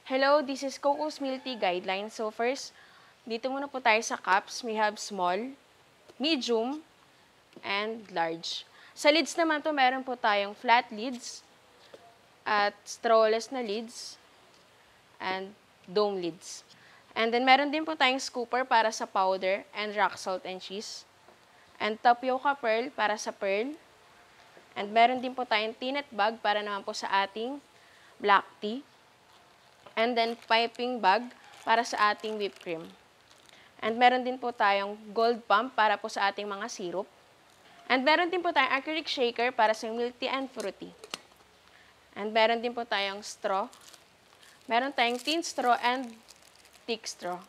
Hello, this is Coco's Milk Tea Guidelines. So first, dito muna po tayo sa cups. We have small, medium, and large. Sa lids naman po, meron po tayong flat lids at strawless na lids and dome lids. And then meron din po tayong scooper para sa powder and rock salt and cheese. And tapioca pearl para sa pearl. And meron din po tayong tinnet bag para naman po sa ating black tea. And then piping bag para sa ating whipped cream. And meron din po tayong gold pump para po sa ating mga syrup. And meron din po tayong acrylic shaker para sa milk tea and fruity. And meron din po tayong straw. Meron tayong thin straw and thick straw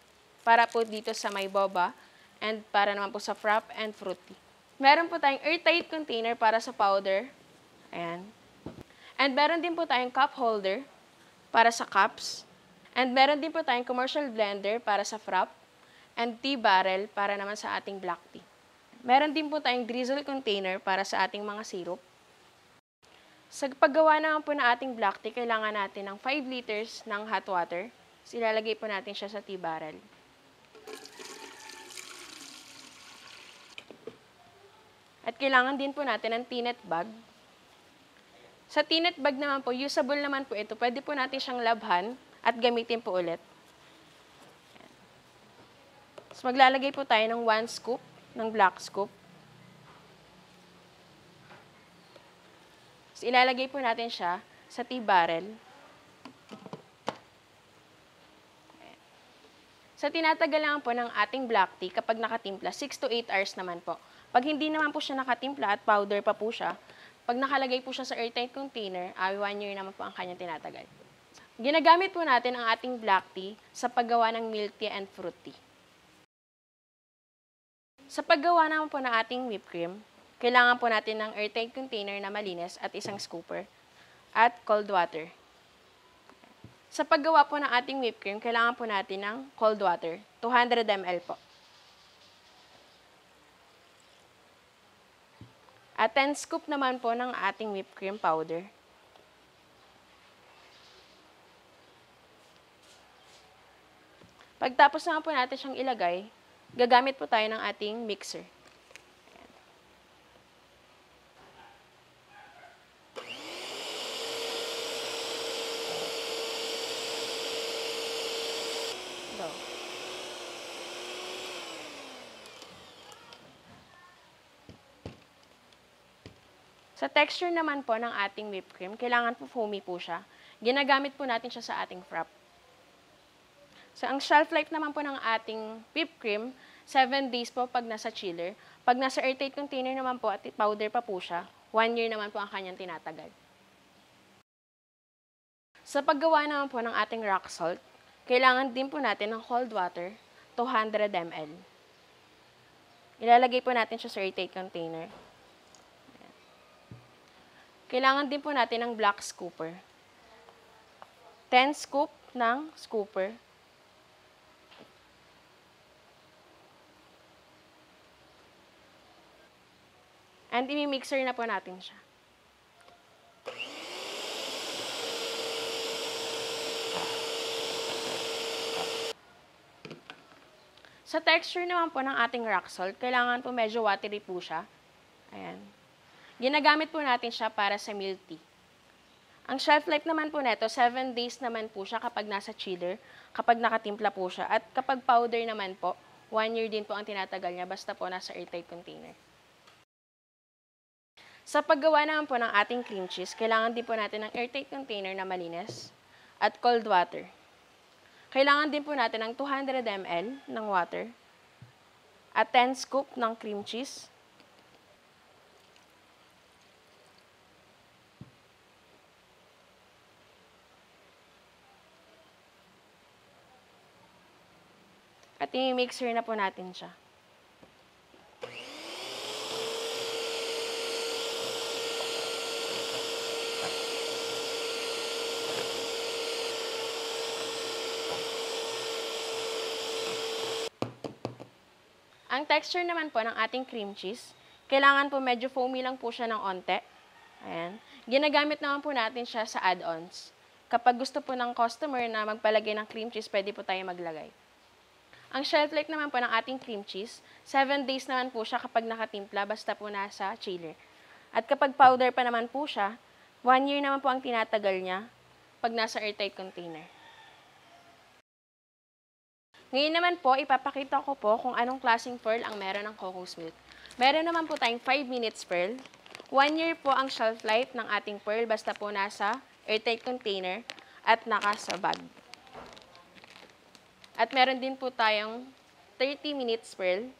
para po dito sa may boba and para naman po sa frap and fruity. Meron po tayong airtight container para sa powder. Ayan. And meron din po tayong cup holder para sa cups. And meron din po tayong commercial blender para sa frap and tea barrel para naman sa ating black tea. Meron din po tayong drizzle container para sa ating mga syrup. Sa paggawa naman po ng ating black tea, kailangan natin ng 5 liters ng hot water. So, ilalagay po natin siya sa tea barrel. At kailangan din po natin ng tinnet bag. Sa tinnet bag naman po, usable naman po ito. Pwede po natin siyang labhan at gamitin po ulit. So, maglalagay po tayo ng 1 scoop ng black scoop. So, ilalagay po natin siya sa tea barrel. Sa tinatagal lang po ng ating black tea kapag nakatimpla, 6 to 8 hours naman po. Pag hindi naman po siya nakatimpla at powder pa po siya, pag nakalagay po siya sa airtight container, 1 year naman po ang kanyang tinatagal. Ginagamit po natin ang ating black tea sa paggawa ng milk tea and fruit tea. Sa paggawa naman po ng ating whipped cream, kailangan po natin ng airtight container na malinis at isang scooper at cold water. Sa paggawa po ng ating whipped cream, kailangan po natin ng cold water, 200 ml po. At 10 scoop naman po ng ating whipped cream powder. Pagtapos naman po natin siyang ilagay, gagamit po tayo ng ating mixer. Ayan. Sa texture naman po ng ating whipped cream, kailangan po foamy po siya. Ginagamit po natin siya sa ating frap. So, ang shelf life naman po ng ating whipped cream, 7 days po pag nasa chiller. Pag nasa airtight container naman po at powder pa po siya, 1 year naman po ang kanyang tinatagal. Sa paggawa naman po ng ating rock salt, kailangan din po natin ng cold water, 200 ml. Ilalagay po natin siya sa airtight container. Kailangan din po natin ng black scooper. 10 scoop ng scooper. And i-mixer na po natin siya. Sa texture naman po ng ating rock salt, kailangan po medyo watery po siya. Ayan. Ginagamit po natin siya para sa milk tea. Ang shelf life naman po neto, 7 days naman po siya kapag nasa chiller, kapag nakatimpla po siya. At kapag powder naman po, 1 year din po ang tinatagal niya, basta po nasa airtight container. Sa paggawa naman po ng ating cream cheese, kailangan din po natin ng airtight container na malinis at cold water. Kailangan din po natin ng 200 ml ng water at 10 scoop ng cream cheese. At i-mixer na po natin siya. Ang texture naman po ng ating cream cheese, kailangan po medyo foamy lang po siya ng onte. Ayan. Ginagamit naman po natin siya sa add-ons. Kapag gusto po ng customer na magpalagay ng cream cheese, pwede po tayo maglagay. Ang shelf life naman po ng ating cream cheese, 7 days naman po siya kapag nakatimpla, basta po nasa chiller. At kapag powder pa naman po siya, 1 year naman po ang tinatagal niya pag nasa airtight container. Ngayon naman po, ipapakita ko po kung anong klaseng pearl ang meron ng Coco's Milk. Meron naman po tayong 5 minutes pearl. 1 year po ang shelf life ng ating pearl basta po nasa airtight container at naka sa bag. At meron din po tayong 30 minutes pearl.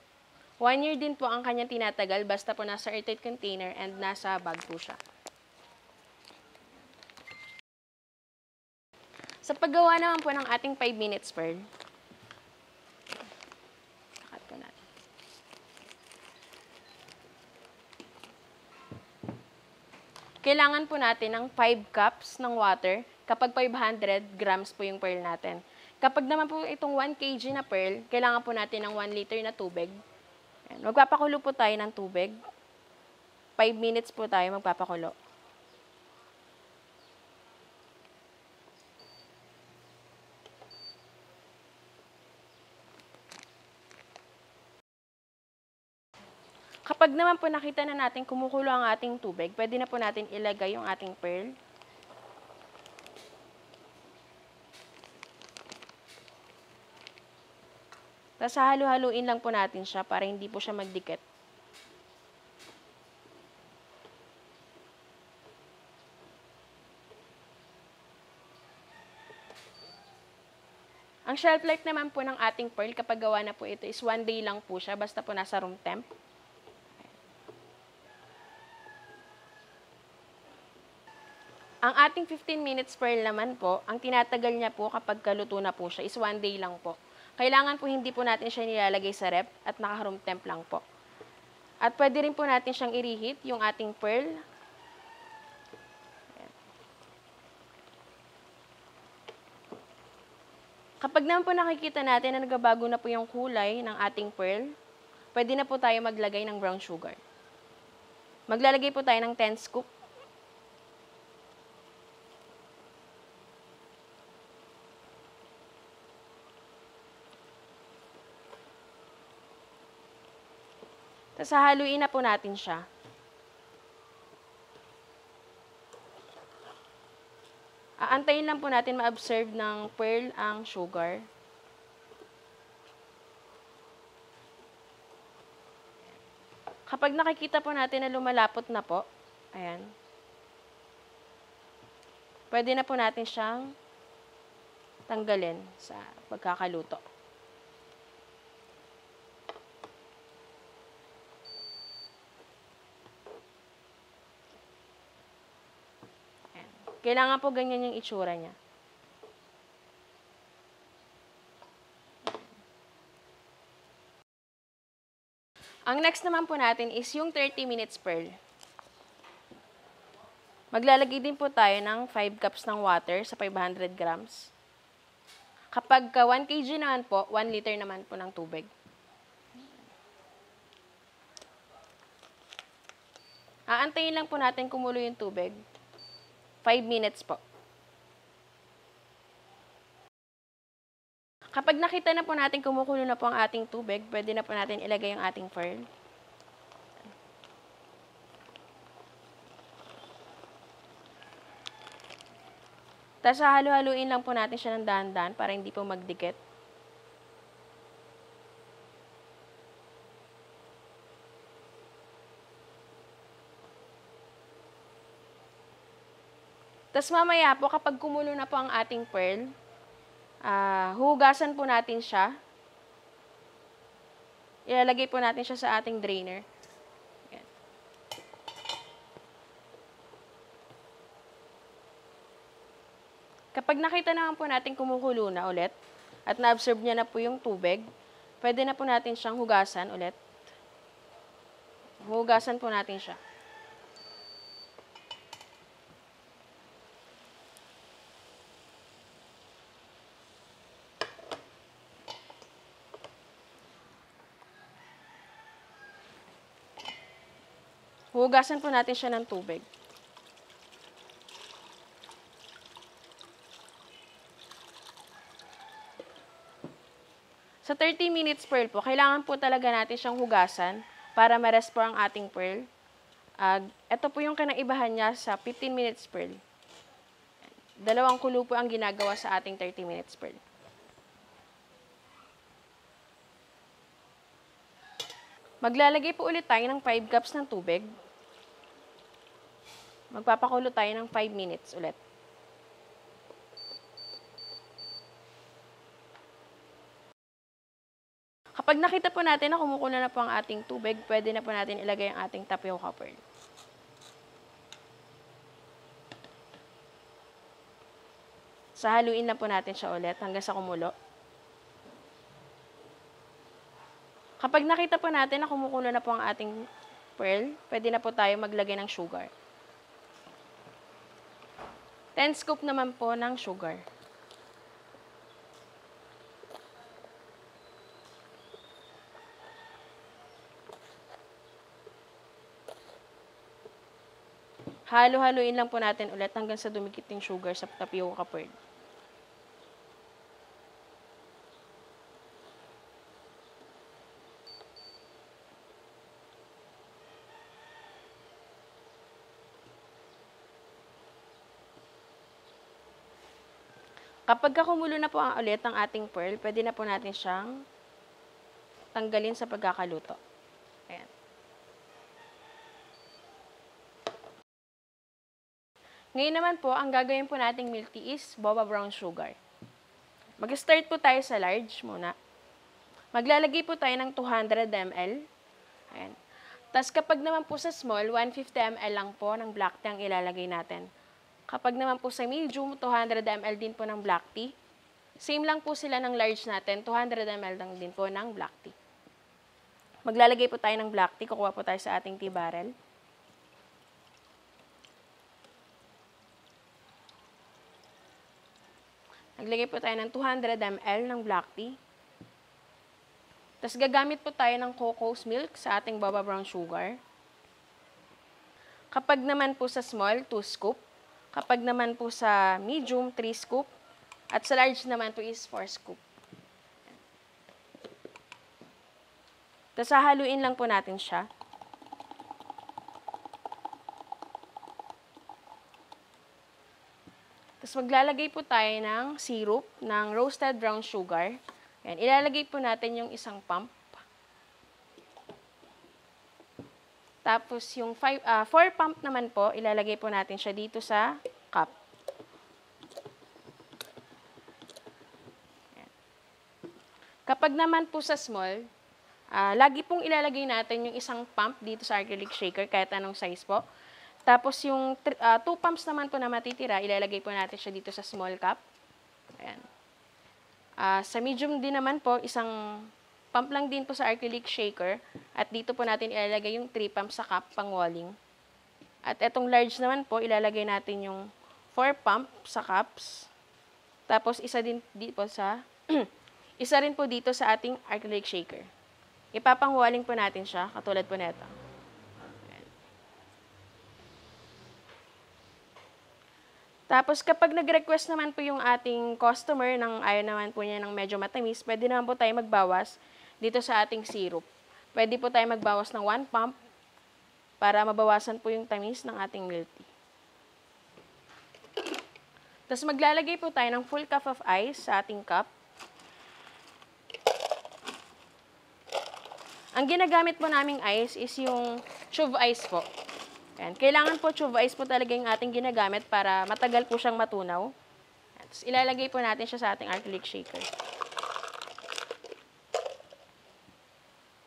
1 year din po ang kanyang tinatagal basta po nasa airtight container and nasa bag po siya. Sa paggawa naman po ng ating 5 minutes pearl, kakat po natin. Kailangan po natin ng 5 cups ng water kapag 500 grams po yung pearl natin. Kapag naman po itong 1 kg na pearl, kailangan po natin ng 1 liter na tubig. Ayan. Magpapakulo po tayo ng tubig. 5 minutes po tayo magpapakulo. Kapag naman po nakita na natin kumukulo ang ating tubig, pwede na po natin ilagay yung ating pearl. Tapos halo-haluin lang po natin siya para hindi po siya magdikit. Ang shelf life naman po ng ating pearl kapag gawa na po ito is 1 day lang po siya basta po nasa room temp. Ang ating 15 minutes pearl naman po, ang tinatagal niya po kapag kaluto na po siya is 1 day lang po. Kailangan po hindi po natin siya nilalagay sa rep at naka-room temp lang po. At pwede rin po natin siyang i-reheat, yung ating pearl. Ayan. Kapag naman po nakikita natin na nagbabago na po yung kulay ng ating pearl, pwede na po tayo maglagay ng brown sugar. Maglalagay po tayo ng 10 scoop. Tapos hahaluin na po natin siya. Aantayin lang po natin ma-absorb ng pearl ang sugar. Kapag nakikita po natin na lumalapot na po, ayan, pwede na po natin siyang tanggalin sa pagkakaluto. Kailangan po ganyan yung itsura niya. Ang next naman po natin is yung 30 minutes pearl. Maglalagay din po tayo ng 5 cups ng water sa 500 grams. Kapag 1 kg naman po, 1 liter naman po ng tubig. Aantayin lang po natin kumulo yung tubig. 5 minutes po. Kapag nakita na po natin kumukulo na po ang ating tubig, pwede na po natin ilagay yung ating pearl. Tapos halo-haluin lang po natin siya ng dahan-dahan para hindi po magdikit. Tapos mamaya po, kapag kumulo na po ang ating pearl, hugasan po natin siya. Ilalagay po natin siya sa ating drainer. Ayan. Kapag nakita naman po natin kumukulo na ulit, at na-absorb niya na po yung tubig, pwede na po natin siyang hugasan ulit. Hugasan po natin siya. Hugasan po natin siya ng tubig. Sa 30 minutes pearl po, kailangan po talaga natin siyang hugasan para ma-rest po ang ating pearl. Ito po yung kinaibahan niya sa 15 minutes pearl. Dalawang kulo po ang ginagawa sa ating 30 minutes pearl. Maglalagay po ulit tayo ng 5 cups ng tubig. Magpapakulo tayo ng 5 minutes ulit. Kapag nakita po natin na kumukulo na po ang ating tubig, pwede na po natin ilagay ang ating tapioca pearl. Haluin na po natin siya ulit hanggang sa kumulo. Kapag nakita po natin na kumukulo na po ang ating pearl, pwede na po tayo maglagay ng sugar. 10 scoop naman po ng sugar. Halo-haluin lang po natin ulit hanggang sa dumikit yung sugar sa tapioca pearl. Kapag kumulo na po ang ulit ang ating pearl, pwede na po natin siyang tanggalin sa pagkakaluto. Ayan. Ngayon naman po, ang gagawin po nating milk tea is boba brown sugar. Mag-start po tayo sa large muna. Maglalagay po tayo ng 200 ml. Ayan. Tapos kapag naman po sa small, 150 ml lang po ng black tea ang ilalagay natin. Kapag naman po sa medium, 200 ml din po ng black tea. Same lang po sila ng large natin, 200 ml lang din po ng black tea. Maglalagay po tayo ng black tea, kukuha po tayo sa ating tea barrel. Naglagay po tayo ng 200 ml ng black tea. Tapos gagamit po tayo ng cocoa milk sa ating boba brown sugar. Kapag naman po sa small, 2 scoop. Kapag naman po sa medium, 3 scoop. At sa large naman po is 4 scoop. Tapos hahaluin lang po natin siya. Tapos maglalagay po tayo ng syrup ng roasted brown sugar. Ayan, ilalagay po natin yung isang pump. Tapos yung 4 pump naman po, ilalagay po natin siya dito sa cup. Ayan. Kapag naman po sa small, lagi pong ilalagay natin yung isang pump dito sa acrylic shaker, kahit anong size po. Tapos yung 2 pumps naman po na matitira, ilalagay po natin siya dito sa small cup. Ayan. Sa medium din naman po, isang pump lang din po sa acrylic shaker. At dito po natin ilalagay yung 3 pumps sa cup pang walling. At etong large naman po, ilalagay natin yung 4 pump sa cups. Tapos isa din dito sa isa rin po dito sa ating acrylic shaker. Ipapang-walling po natin siya, katulad po nito. Tapos, kapag nag-request naman po yung ating customer ng ayaw naman po niya ng medyo matamis, pwede naman po tayo magbawas dito sa ating syrup. Pwede po tayo magbawas ng 1 pump para mabawasan po yung tamis ng ating milk tea. Tapos, maglalagay po tayo ng full cup of ice sa ating cup. Ang ginagamit po naming ice is yung Chuv ice po. Ayan. Kailangan po Chuv ice po talaga yung ating ginagamit para matagal po siyang matunaw. Tapos ilalagay po natin siya sa ating acrylic shaker.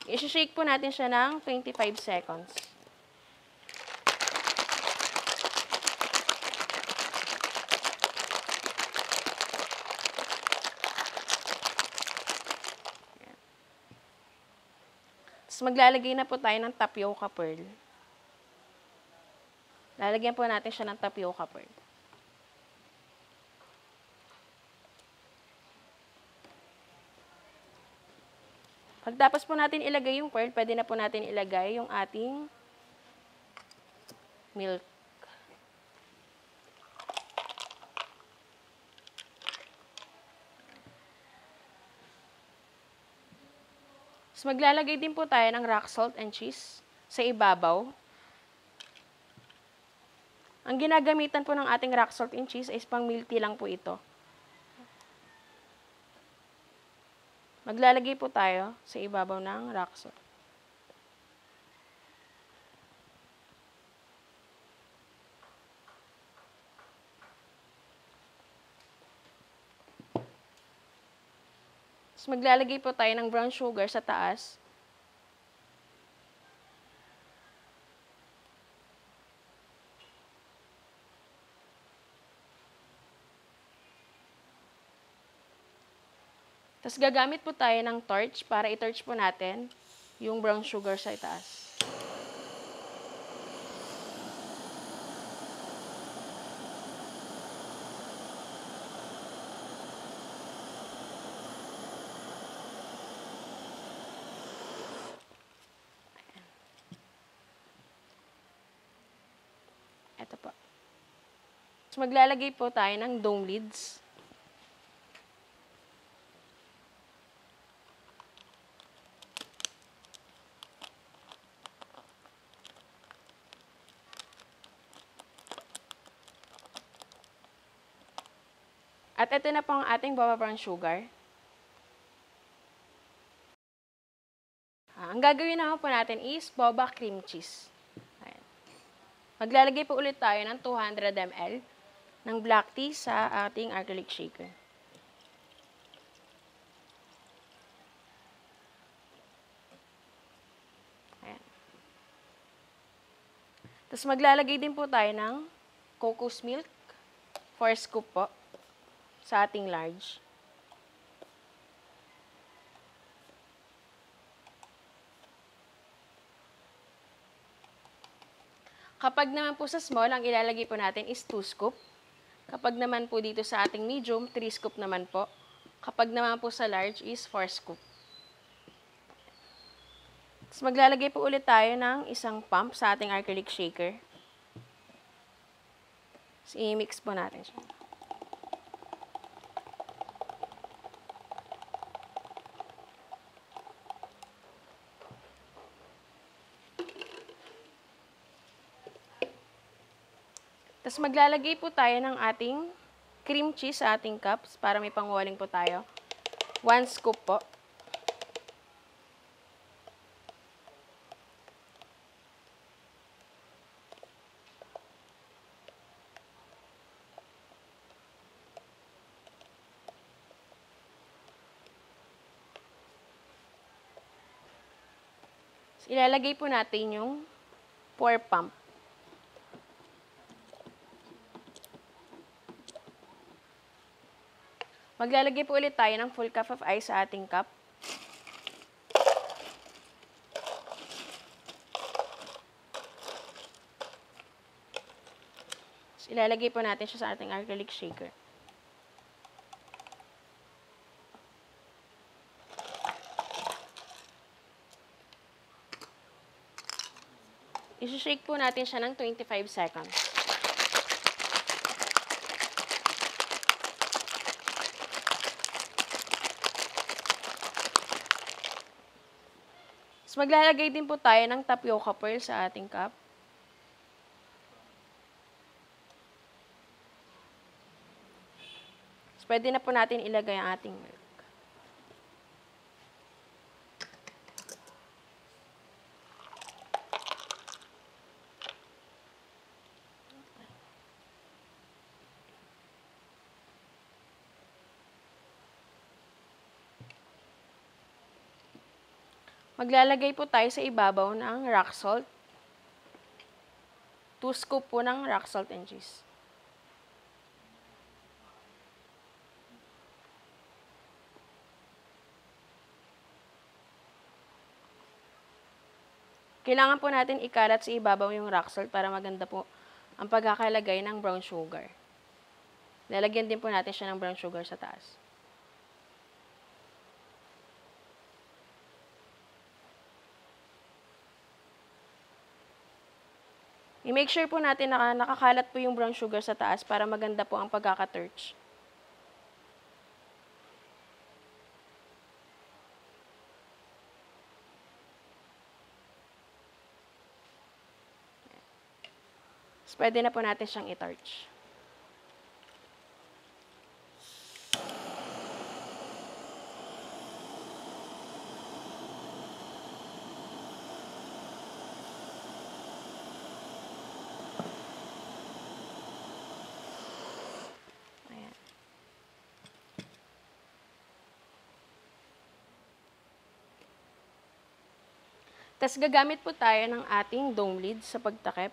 I-shake po natin siya ng 25 seconds. Ayan. Tapos maglalagay na po tayo ng tapioca pearl. Lalagyan po natin siya ng tapioca pearl. Pagtapos po natin ilagay yung pearl, pwede na po natin ilagay yung ating milk. So, maglalagay din po tayo ng rock salt and cheese sa ibabaw. Ang ginagamitan po ng ating rock salt and cheese is pang milk tea lang po ito. Maglalagay po tayo sa ibabaw ng rock salt. So, maglalagay po tayo ng brown sugar sa taas. Tapos gagamit po tayo ng torch para i-torch po natin yung brown sugar sa itaas. Ito po. So, maglalagay po tayo ng dome lids. At ito na po ang ating baba brown sugar. Ang gagawin naman po natin is boba cream cheese. Ayan. Maglalagay po ulit tayo ng 200 ml ng black tea sa ating acrylic shaker. Ayan. Tapos maglalagay din po tayo ng cocos milk, 4 scoop po, sa ating large. Kapag naman po sa small, ang ilalagay po natin is 2 scoop. Kapag naman po dito sa ating medium, 3 scoop naman po. Kapag naman po sa large is 4 scoop. Tapos maglalagay po ulit tayo ng isang pump sa ating acrylic shaker. Tapos i-mix po natin siya. Tapos maglalagay po tayo ng ating cream cheese sa ating cups para may pangwaling po tayo. 1 scoop po. Ilalagay po natin yung pour pump. Maglalagay po ulit tayo ng full cup of ice sa ating cup. Ilalagay po natin siya sa ating acrylic shaker. I-shake po natin siya ng 25 seconds. So, maglalagay din po tayo ng tapioca pearl sa ating cup. So, pwede na po natin ilagay ang ating milk. Maglalagay po tayo sa ibabaw ng rock salt. 2 scoop po ng rock salt and cheese. Kailangan po natin ikalat sa ibabaw yung rock salt para maganda po ang pagkakalagay ng brown sugar. Lalagyan din po natin siya ng brown sugar sa taas. I-make sure po natin na nakakalat po yung brown sugar sa taas para maganda po ang pagkaka-torch. pwede na po natin siyang i-torch. Ayan. Tapos gagamit po tayo ng ating dome lid sa pagtakip.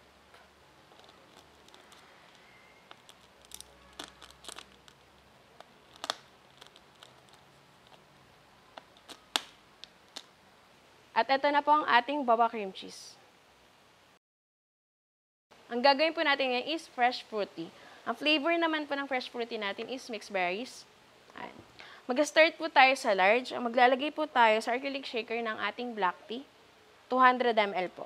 At ito na po ang ating baba cream cheese. Ang gagawin po natin ngayon is fresh fruity. Ang flavor naman po ng fresh fruity natin is mixed berries. Ayan. Mag-start po tayo sa large. Maglalagay po tayo sa acrylic shaker ng ating black tea. 200 ml po.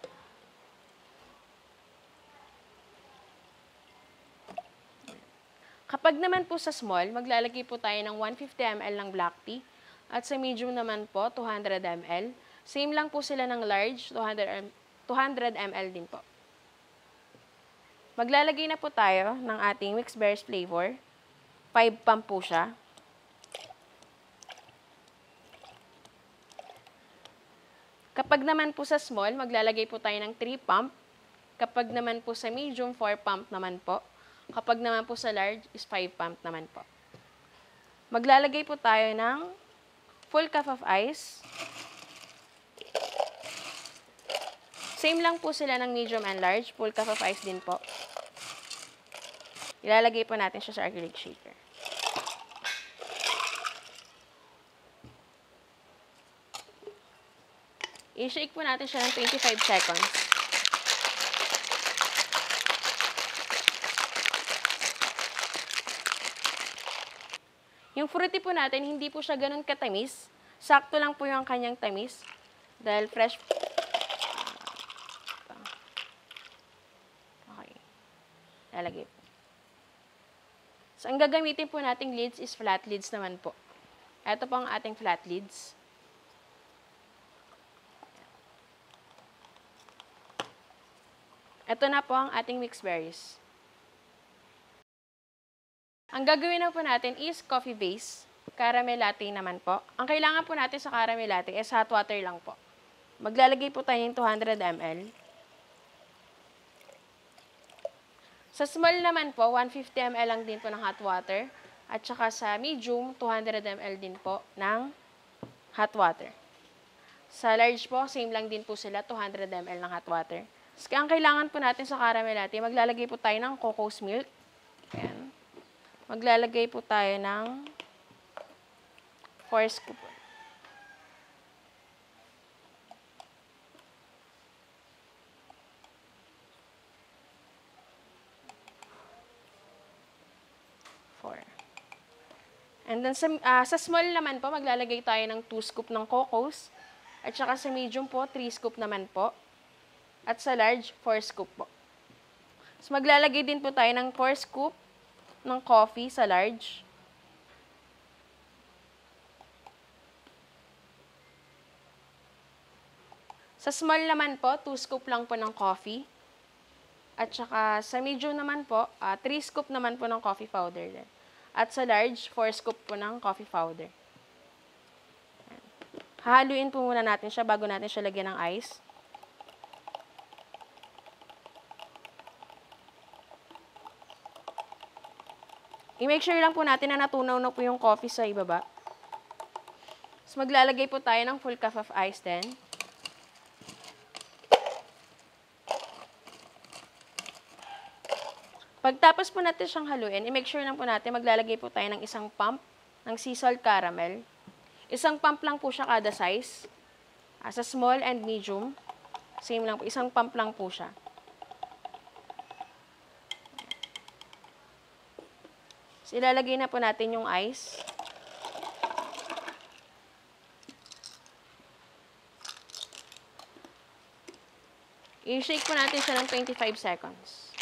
Kapag naman po sa small, maglalagay po tayo ng 150 ml ng black tea. At sa medium naman po, 200 ml. Same lang po sila ng large, 200 ml din po. Maglalagay na po tayo ng ating mixed berries flavor. 5 pump po siya. Kapag naman po sa small, maglalagay po tayo ng 3 pump. Kapag naman po sa medium, 4 pump naman po. Kapag naman po sa large, is 5 pump naman po. Maglalagay po tayo ng full cup of ice. Same lang po sila ng medium and large. Full cup of ice din po. Ilalagay po natin siya sa acrylic shaker. I-shake po natin siya ng 25 seconds. Yung fruity po natin, hindi po siya ganun katamis. Sakto lang po yung kanyang tamis. Dahil fresh. Okay. Lalagay po. So, ang gagamitin po nating lids is flat lids naman po. Ito po ang ating flat lids. Ito na po ang ating mixed berries. Ang gagawin na po natin is coffee base. Caramel latte naman po. Ang kailangan po natin sa caramel latte is hot water lang po. Maglalagay po tayo ng 200 ml. Sa small naman po, 150 ml lang din po ng hot water. At saka sa medium, 200 ml din po ng hot water. Sa large po, same lang din po sila, 200 ml ng hot water. So, ang kailangan po natin sa caramel latte, maglalagay po tayo ng cocos milk. Ayan. Maglalagay po tayo ng 4 scoop. And then sa small naman po, maglalagay tayo ng 2 scoop ng cocos. At saka sa medium po, 3 scoop naman po. At sa large, 4 scoop po. So maglalagay din po tayo ng 4 scoop ng coffee sa large. Sa small naman po, 2 scoop lang po ng coffee. At saka sa medium naman po, 3 scoop naman po ng coffee powder din. At sa large, 4 scoop po ng coffee powder. Hahaluin po muna natin siya bago natin siya lagyan ng ice. I-make sure lang po natin na natunaw na po yung coffee sa ibaba. So, maglalagay po tayo ng full cup of ice din. Pagtapos po natin siyang haluin, i-make sure lang po natin maglalagay po tayo ng isang pump ng sea salt caramel. Isang pump lang po siya kada size. Sa small and medium, same lang po. Isang pump lang po siya. So, ilalagay na po natin yung ice. I-shake po natin siya ng 25 seconds.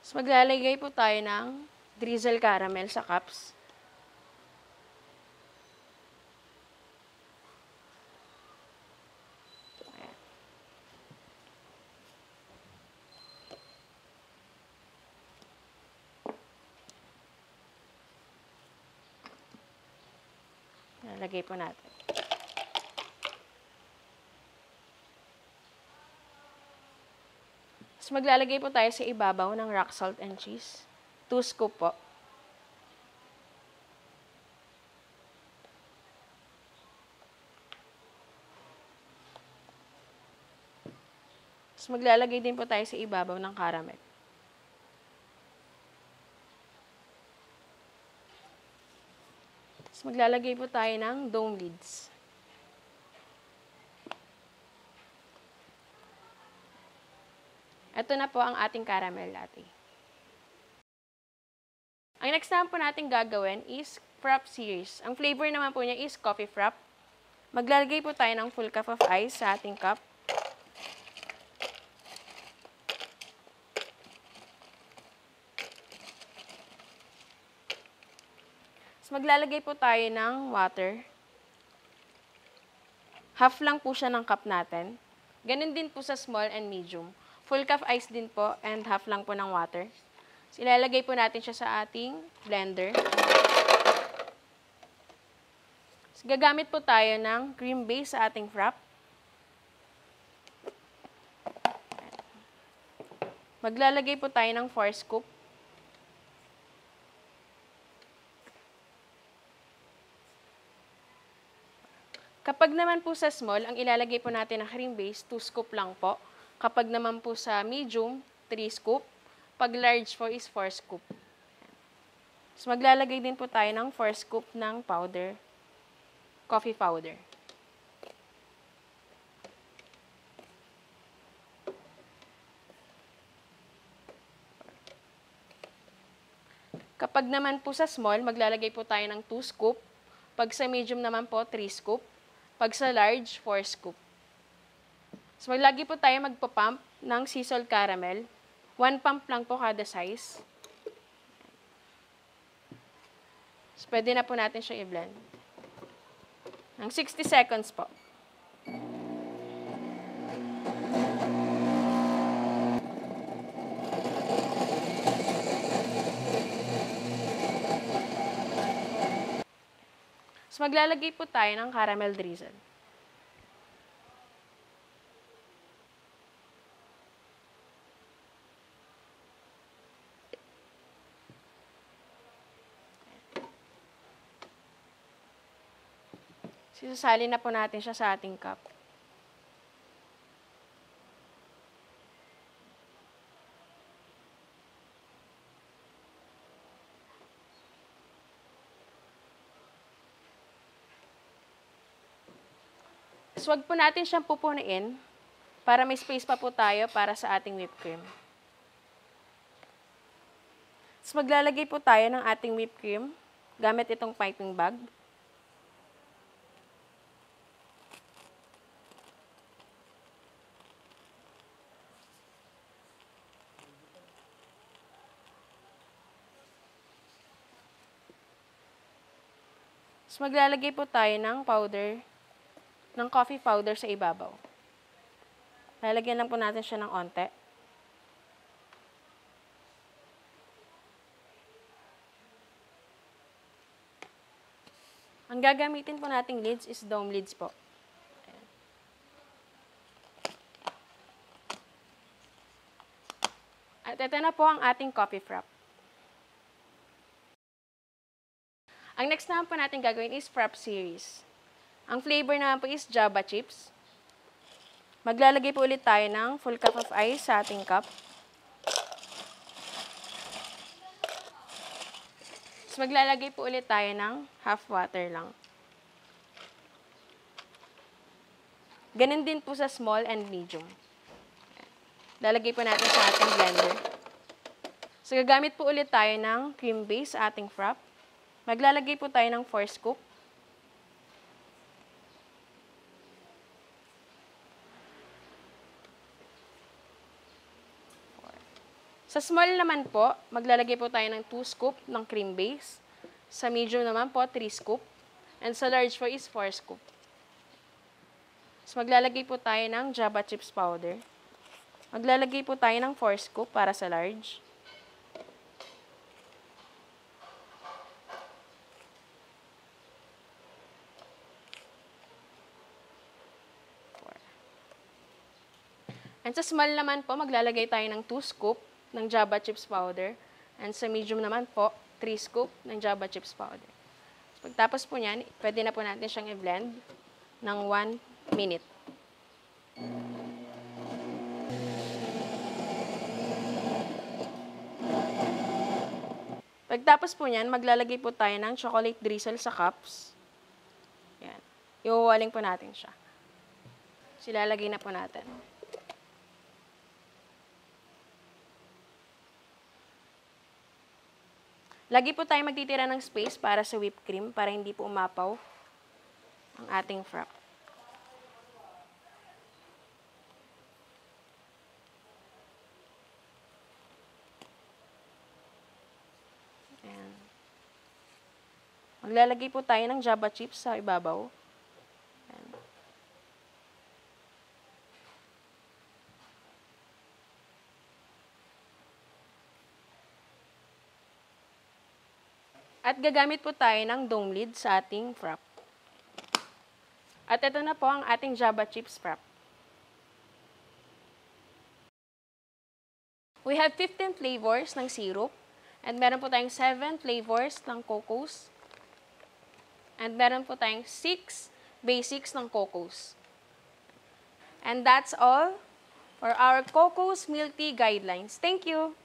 So, maglalagay po tayo ng drizzle caramel sa cups. Lagay po natin. Tapos maglalagay po tayo sa ibabaw ng rock salt and cheese. 2 scoop po. Tapos maglalagay din po tayo sa ibabaw ng caramel. Tapos maglalagay po tayo ng dome lids. Ito na po ang ating caramel latte. Ang next naman po natin gagawin is frap series. Ang flavor naman po niya is coffee frap. Maglalagay po tayo ng full cup of ice sa ating cup. Maglalagay po tayo ng water. Half lang po siya ng cup natin. Ganun din po sa small and medium. Full cup ice din po and half lang po ng water. So, ilalagay po natin siya sa ating blender. So, gagamit po tayo ng cream base sa ating frap. Maglalagay po tayo ng 4 scoop. Kapag naman po sa small, ang ilalagay po natin ng cream base, 2 scoop lang po. Kapag naman po sa medium, 3 scoop. Pag large po is 4 scoop. So, maglalagay din po tayo ng 4 scoop ng powder, coffee powder. Kapag naman po sa small, maglalagay po tayo ng 2 scoop. Pag sa medium naman po, 3 scoop. Pag sa large, 4 scoop. So, maglagi po tayo magpa-pump ng sea salt caramel. 1 pump lang po kada size. So, pwede na po natin siya i-blend. Ng 60 seconds po. So, maglalagay po tayo ng caramel drizzle. Sisali na po natin siya sa ating cup. So, wag po natin siyang pupunuin para may space pa po tayo para sa ating whipped cream. So, maglalagay po tayo ng ating whipped cream gamit itong piping bag. So, maglalagay po tayo ng coffee powder sa ibabaw. Lalagyan lang po natin siya ng onte. Ang gagamitin po nating lids is dome lids po. Ayan. At ito na po ang ating coffee frap. Ang next naman po natin gagawin is frap series. Ang flavor naman po is Java chips. Maglalagay po ulit tayo ng full cup of ice sa ating cup. So, maglalagay po ulit tayo ng half water lang. Ganun din po sa small and medium. Lalagay po natin sa ating blender. So, gagamit po ulit tayo ng cream base sa ating frap. Maglalagay po tayo ng 4 scoop. Sa small naman po, maglalagay po tayo ng 2 scoop ng cream base. Sa medium naman po, 3 scoop. And sa large po is 4 scoop. So, maglalagay po tayo ng Java chips powder. Maglalagay po tayo ng 4 scoop para sa large. And sa small naman po, maglalagay tayo ng 2 scoop ng Java Chips Powder. And sa medium naman po, 3 scoop ng Java Chips Powder. Pagtapos po niyan, pwede na po natin siyang i-blend ng 1 minute. Pagtapos po niyan, maglalagay po tayo ng chocolate drizzle sa cups. Yan. Iwawaling po natin siya. Silalagay na po natin. Lagi po tayo magtitira ng space para sa whipped cream para hindi po umapaw ang ating frap. Ayan. Maglalagay po tayo ng Java chips sa ibabaw. Ayan. At gagamit po tayo ng dome lid sa ating frap. At ito na po ang ating Java chips frap. We have 15 flavors ng syrup. And meron po tayong 7 flavors ng cocos. And meron po tayong 6 basics ng cocos. And that's all for our Cocos Milk Tea Guidelines. Thank you!